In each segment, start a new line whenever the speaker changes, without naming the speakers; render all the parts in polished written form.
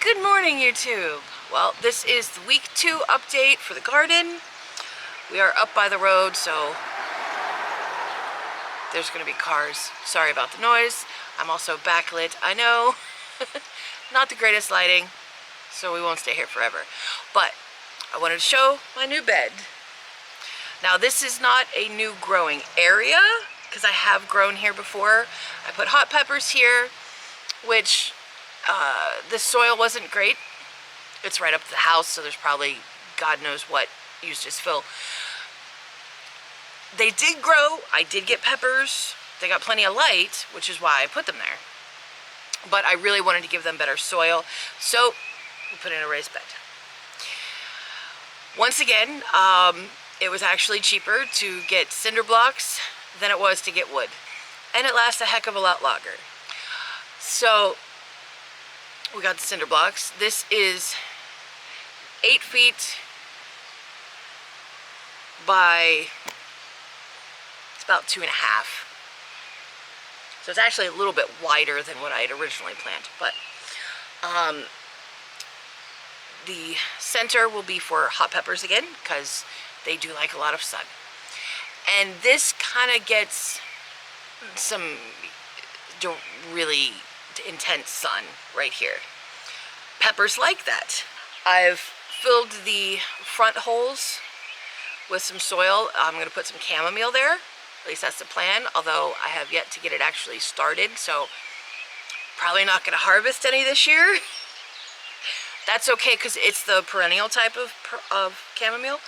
Good morning, YouTube. Well, this is the week 2 update for the garden. We are up by the road, so there's going to be cars. Sorry about the noise. I'm also backlit. I know, not the greatest lighting, so we won't stay here forever. But I wanted to show my new bed. Now, this is not a new growing area, because I have grown here before. I put hot peppers here, which the soil wasn't great. It's right up to the house, so there's probably God knows what used as fill. They did grow. I did get peppers. They got plenty of light, which is why I put them there. But I really wanted to give them better soil, so we put in a raised bed. Once again, it was actually cheaper to get cinder blocks than it was to get wood. And it lasts a heck of a lot longer. So we got the cinder blocks. This is 8 feet by, it's about 2.5. So it's actually a little bit wider than what I had originally planned. But the center will be for hot peppers again, because they do like a lot of sun. And this kind of gets some really intense sun right here. Peppers like that. I've filled the front holes with some soil. I'm going to put some chamomile there. At least that's the plan, although I have yet to get it actually started, so probably not going to harvest any this year. That's okay, because it's the perennial type of chamomile.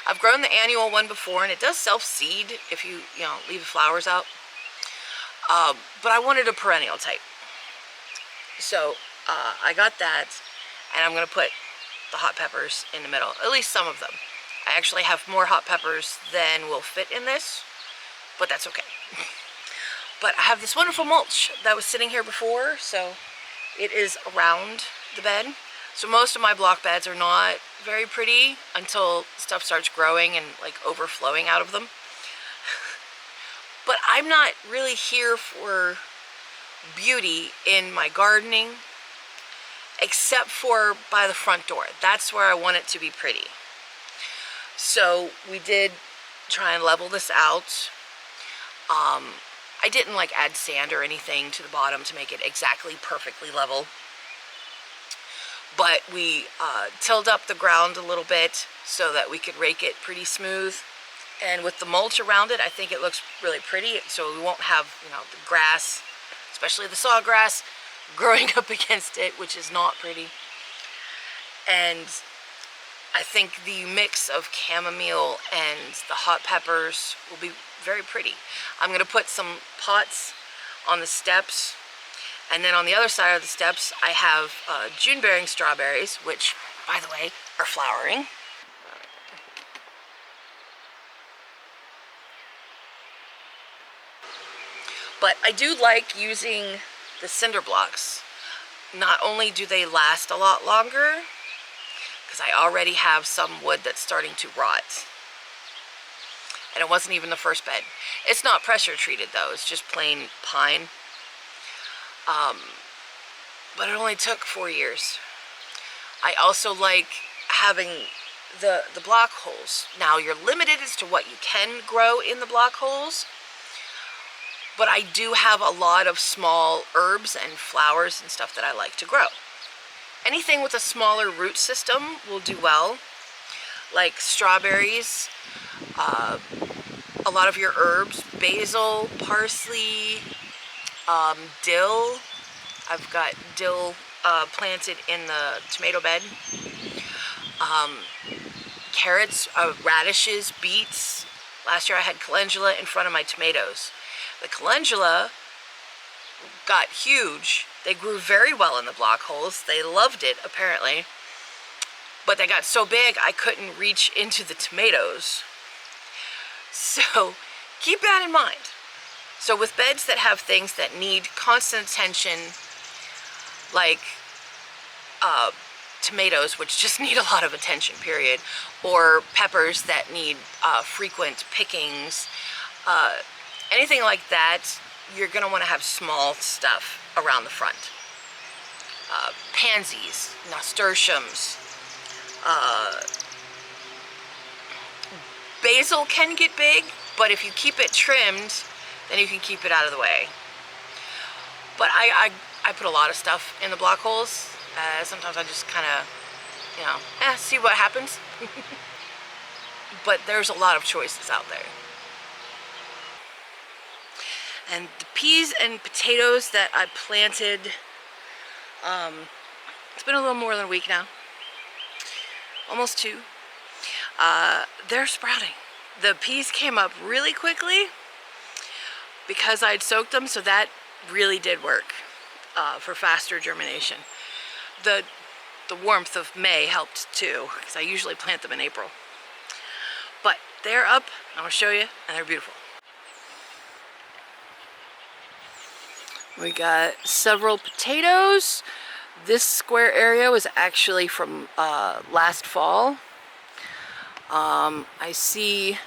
I've grown the annual one before, and it does self-seed if you leave the flowers out. But I wanted a perennial type. So I got that, and I'm going to put the hot peppers in the middle, at least some of them. I actually have more hot peppers than will fit in this, but that's okay. But I have this wonderful mulch that was sitting here before, so it is around the bed. So most of my block beds are not very pretty until stuff starts growing and like overflowing out of them. But I'm not really here for beauty in my gardening, except for by the front door. That's where I want it to be pretty. So we did try and level this out. I didn't like add sand or anything to the bottom to make it exactly perfectly level. But we tilled up the ground a little bit so that we could rake it pretty smooth. And with the mulch around it, I think it looks really pretty. So we won't have, the grass, especially the sawgrass, growing up against it, which is not pretty. And I think the mix of chamomile and the hot peppers will be very pretty. I'm going to put some pots on the steps, and then on the other side of the steps I have June-bearing strawberries, which, by the way, are flowering. But I do like using the cinder blocks. Not only do they last a lot longer, because I already have some wood that's starting to rot. And it wasn't even the first bed. It's not pressure treated though, it's just plain pine. But it only took 4 years. I also like having the block holes. Now you're limited as to what you can grow in the block holes, but I do have a lot of small herbs and flowers and stuff that I like to grow. Anything with a smaller root system will do well, like strawberries, a lot of your herbs, basil, parsley, dill. I've got dill planted in the tomato bed. Carrots, radishes, beets. Last year I had calendula in front of my tomatoes. The calendula got huge. They grew very well in the block holes. They loved it, apparently. But they got so big, I couldn't reach into the tomatoes. So keep that in mind. So with beds that have things that need constant attention, like tomatoes, which just need a lot of attention, period, or peppers that need frequent pickings, anything like that, you're going to want to have small stuff around the front. pansies, nasturtiums. Basil can get big, but if you keep it trimmed, then you can keep it out of the way. But I put a lot of stuff in the block holes. Sometimes I just kind of, you know, see what happens. But there's a lot of choices out there. And the peas and potatoes that I planted, it's been a little more than a week now. Almost 2. They're sprouting. The peas came up really quickly because I'd soaked them, so that really did work for faster germination. The warmth of May helped too, because I usually plant them in April. But they're up, I'm gonna show you, and they're beautiful. We got several potatoes. This square area was actually from last fall. I see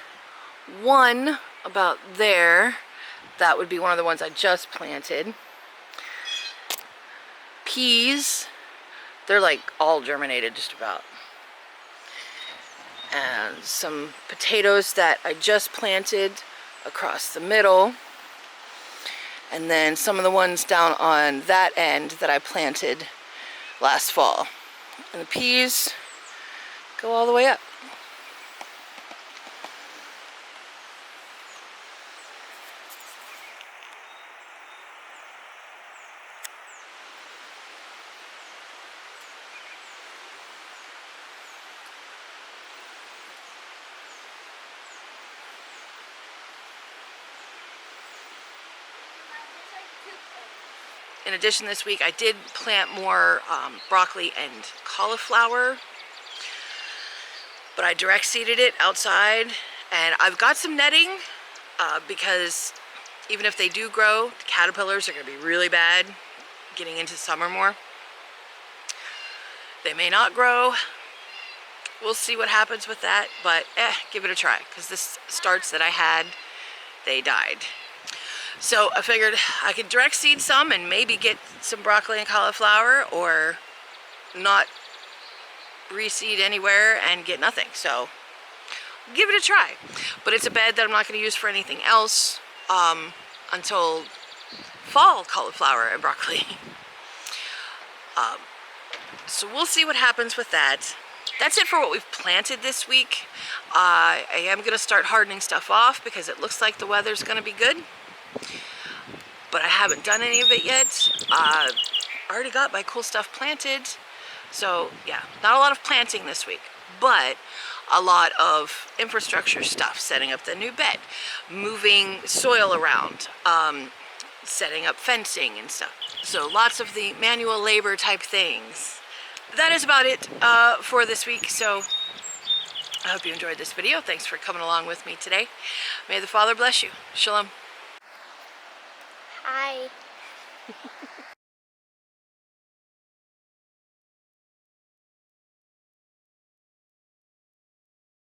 one about there. That would be one of the ones I just planted. Peas, they're like all germinated just about. And some potatoes that I just planted across the middle. And then some of the ones down on that end that I planted last fall. And the peas go all the way up. In addition, this week I did plant more broccoli and cauliflower, but I direct seeded it outside, and I've got some netting because even if they do grow, the caterpillars are going to be really bad getting into summer more. They may not grow. We'll see what happens with that, but give it a try, because this starts that I had, they died. So I figured I could direct seed some and maybe get some broccoli and cauliflower, or not reseed anywhere and get nothing. So give it a try. But it's a bed that I'm not going to use for anything else until fall cauliflower and broccoli. So we'll see what happens with that. That's it for what we've planted this week. I am going to start hardening stuff off because it looks like the weather's going to be good. But I haven't done any of it yet. I already got my cool stuff planted. So yeah, not a lot of planting this week, but a lot of infrastructure stuff, setting up the new bed, moving soil around, setting up fencing and stuff. So lots of the manual labor type things. That is about it for this week. So I hope you enjoyed this video. Thanks for coming along with me today. May the Father bless you. Shalom.
Hi.